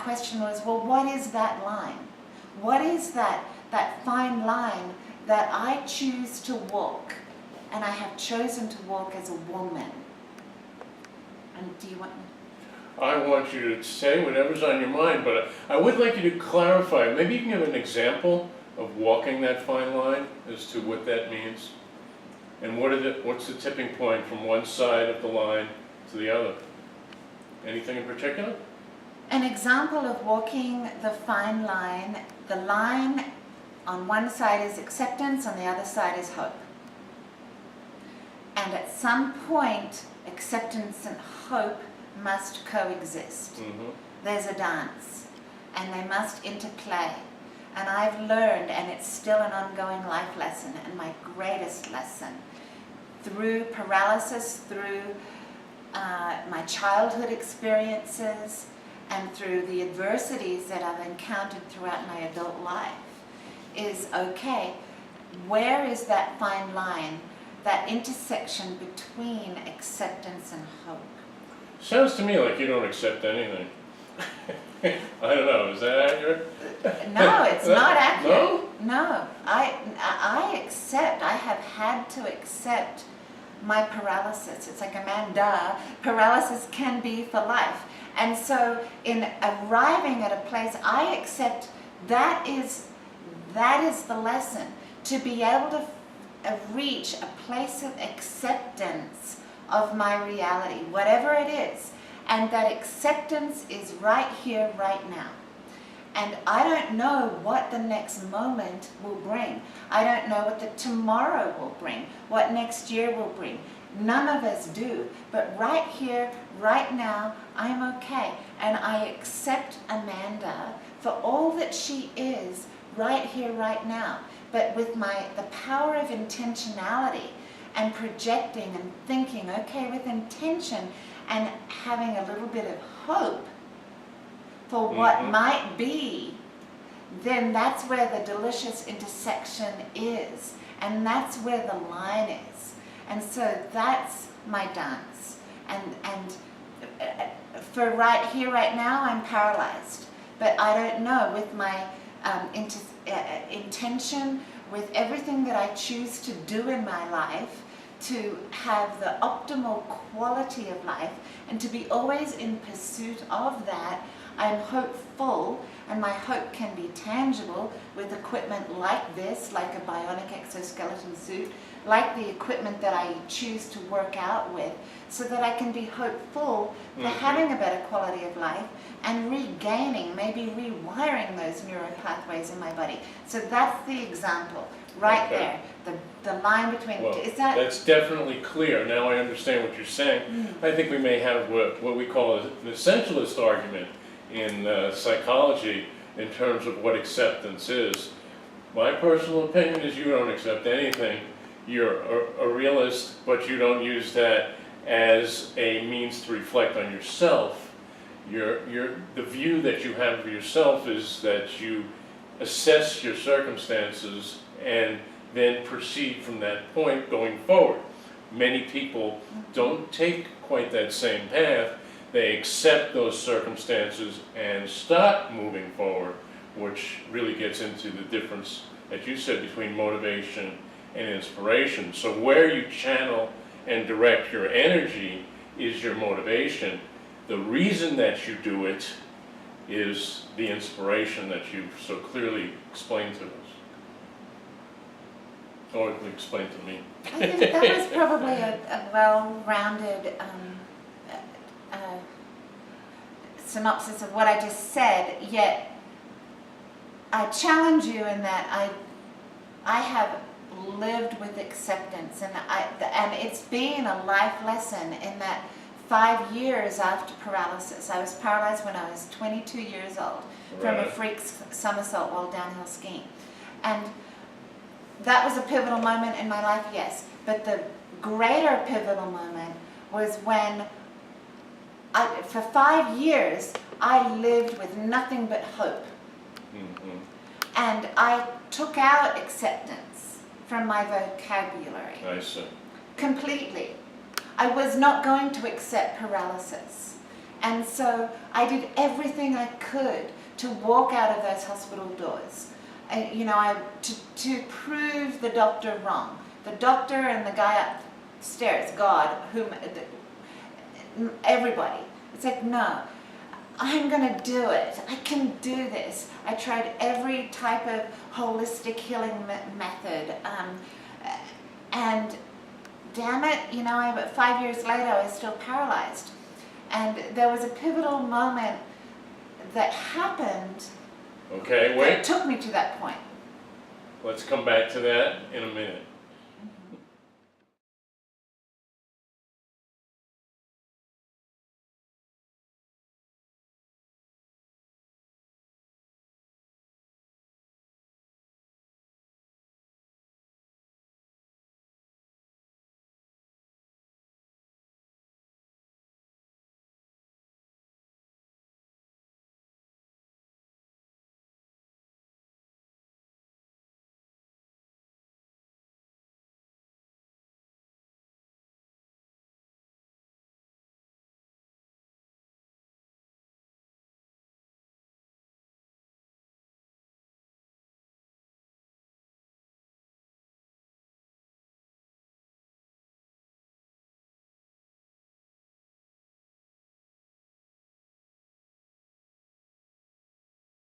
question was, well, what is that line? What is that fine line that I choose to walk, and I have chosen to walk as a woman? And do you want me? I want you to say whatever's on your mind, but I would like you to clarify. Maybe you can give an example of walking that fine line as to what that means. And what's the tipping point from one side of the line to the other? Anything in particular? An example of walking the fine line, the line on one side is acceptance, on the other side is hope. And at some point, acceptance and hope must coexist. Mm-hmm. There's a dance, and they must interplay. And I've learned, and it's still an ongoing life lesson, and my greatest lesson, through paralysis, through my childhood experiences, and through the adversities that I've encountered throughout my adult life, is, okay, where is that fine line, that intersection between acceptance and hope? Sounds to me like you don't accept anything. I don't know, is that accurate? No, it's not accurate. No? No, I accept, I have had to accept my paralysis. It's like a man, duh, paralysis can be for life. And so in arriving at a place, I accept that is the lesson, to be able to reach a place of acceptance of my reality, whatever it is, and that acceptance is right here, right now. And I don't know what the next moment will bring. I don't know what the tomorrow will bring, what next year will bring. None of us do. But right here, right now, I'm okay. And I accept Amanda for all that she is right here, right now. But with the power of intentionality and projecting and thinking, okay, with intention and having a little bit of hope for what might be, then that's where the delicious intersection is. And that's where the line is. And so that's my dance. And for right here, right now, I'm paralyzed. But I don't know, with my intention, with everything that I choose to do in my life, to have the optimal quality of life and to be always in pursuit of that, I'm hopeful, and my hope can be tangible with equipment like this, like a bionic exoskeleton suit, like the equipment that I choose to work out with, so that I can be hopeful for having a better quality of life and regaining, maybe rewiring those neural pathways in my body. So that's the example right there. The line between, well, is that? That's definitely clear. Now I understand what you're saying. I think we may have what we call an essentialist argument in psychology in terms of what acceptance is. My personal opinion is you don't accept anything. You're a realist, but you don't use that as a means to reflect on yourself. The view that you have of yourself is that you assess your circumstances and then proceed from that point going forward. Many people don't take quite that same path. They accept those circumstances and start moving forward, which really gets into the difference, as you said, between motivation and inspiration. So where you channel and direct your energy is your motivation. The reason that you do it is the inspiration that you've so clearly explained to us. Or explained to me. I think that was probably a well-rounded synopsis of what I just said, yet I challenge you in that I have lived with acceptance, and it's been a life lesson in that 5 years after paralysis. I was paralyzed when I was 22 years old from a freak somersault while downhill skiing. And that was a pivotal moment in my life, yes. But the greater pivotal moment was when, for 5 years, I lived with nothing but hope. And I took out acceptance from my vocabulary. I see. Completely. I was not going to accept paralysis. And so I did everything I could to walk out of those hospital doors. To prove the doctor wrong. The doctor and the guy upstairs, God, everybody. It's like, no, I'm going to do it. I can do this. I tried every type of holistic healing method. And damn it, 5 years later, I was still paralyzed. And there was a pivotal moment that happened Okay, that wait. took me to that point. Let's come back to that in a minute.